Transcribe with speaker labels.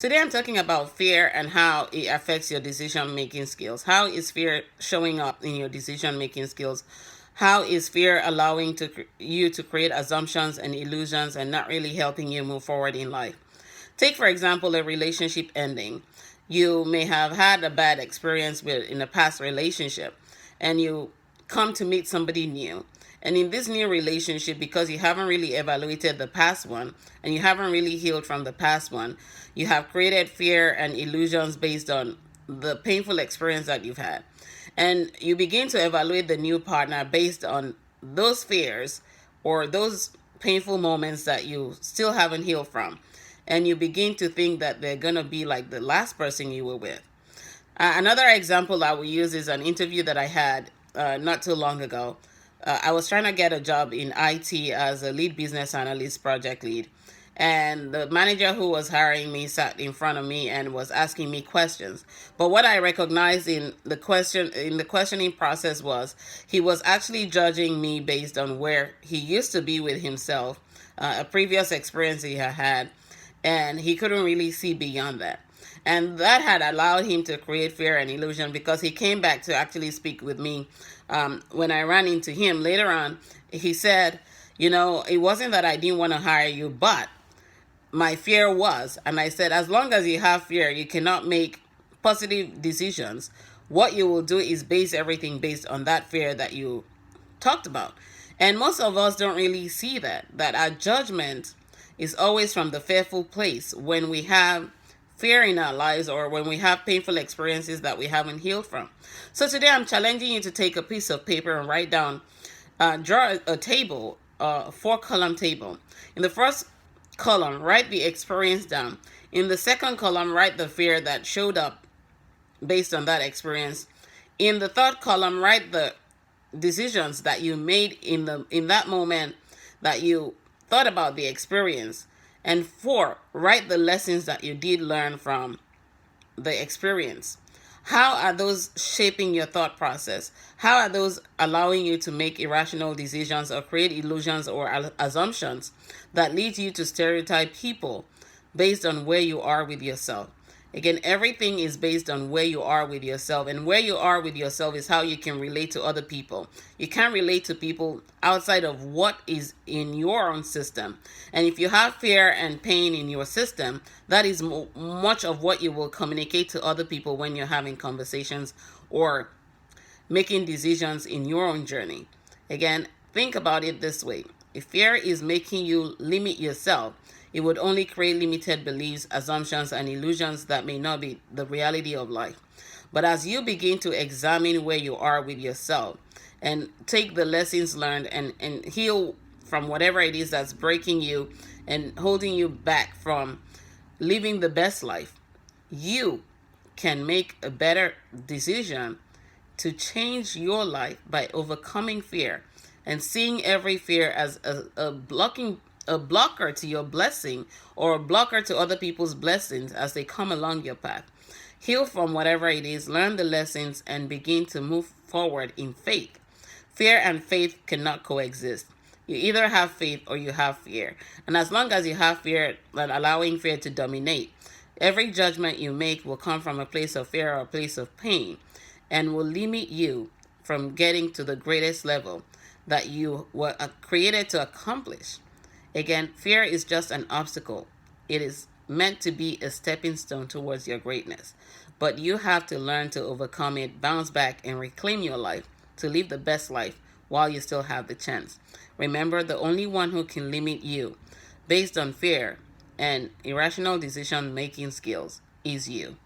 Speaker 1: Today I'm talking about fear and how it affects your decision making skills. How is fear showing up in your decision making skills? How is fear allowing you to create assumptions and illusions and not really helping you move forward in life? Take, for example, a relationship ending. You may have had a bad experience with in a past relationship, and you come to meet somebody new. And in this new relationship, because you haven't really evaluated the past one and you haven't really healed from the past one, you have created fear and illusions based on the painful experience that you've had. And you begin to evaluate the new partner based on those fears or those painful moments that you still haven't healed from. And you begin to think that they're going to be like the last person you were with. Another example I will use is an interview that I had not too long ago. I was trying to get a job in IT as a lead business analyst, project lead. And the manager who was hiring me sat in front of me and was asking me questions. But what I recognized in the questioning process was he was actually judging me based on where he used to be with himself, a previous experience he had had, and he couldn't really see beyond that. And that had allowed him to create fear and illusion because he came back to actually speak with me. When I ran into him later on, he said, it wasn't that I didn't want to hire you, but my fear was, and I said, as long as you have fear, you cannot make positive decisions. What you will do is base everything based on that fear that you talked about. And most of us don't really see that our judgment is always from the fearful place when we have fear in our lives or when we have painful experiences that we haven't healed from. So today I'm challenging you to take a piece of paper and write down, draw a table, a 4-column table. In the first column, write the experience down. In the second column, write the fear that showed up based on that experience. In the third column, write the decisions that you made in that moment that you thought about the experience. And 4, write the lessons that you did learn from the experience. How are those shaping your thought process? How are those allowing you to make irrational decisions or create illusions or assumptions that lead you to stereotype people based on where you are with yourself? Again, everything is based on where you are with yourself, and where you are with yourself is how you can relate to other people. You can't relate to people outside of what is in your own system. And if you have fear and pain in your system, that is much of what you will communicate to other people when you're having conversations or making decisions in your own journey. Again, think about it this way. If fear is making you limit yourself, it would only create limited beliefs, assumptions, and illusions that may not be the reality of life. But as you begin to examine where you are with yourself and take the lessons learned and heal from whatever it is that's breaking you and holding you back from living the best life, you can make a better decision to change your life by overcoming fear and seeing every fear as a blocker to your blessing or a blocker to other people's blessings as they come along your path. Heal from whatever it is, learn the lessons, and begin to move forward in faith. Fear and faith cannot coexist. You either have faith or you have fear. And as long as you have fear and allowing fear to dominate, every judgment you make will come from a place of fear or a place of pain and will limit you from getting to the greatest level that you were created to accomplish. Again, fear is just an obstacle. It is meant to be a stepping stone towards your greatness. But you have to learn to overcome it, bounce back, and reclaim your life to live the best life while you still have the chance. Remember, the only one who can limit you based on fear and irrational decision-making skills is you.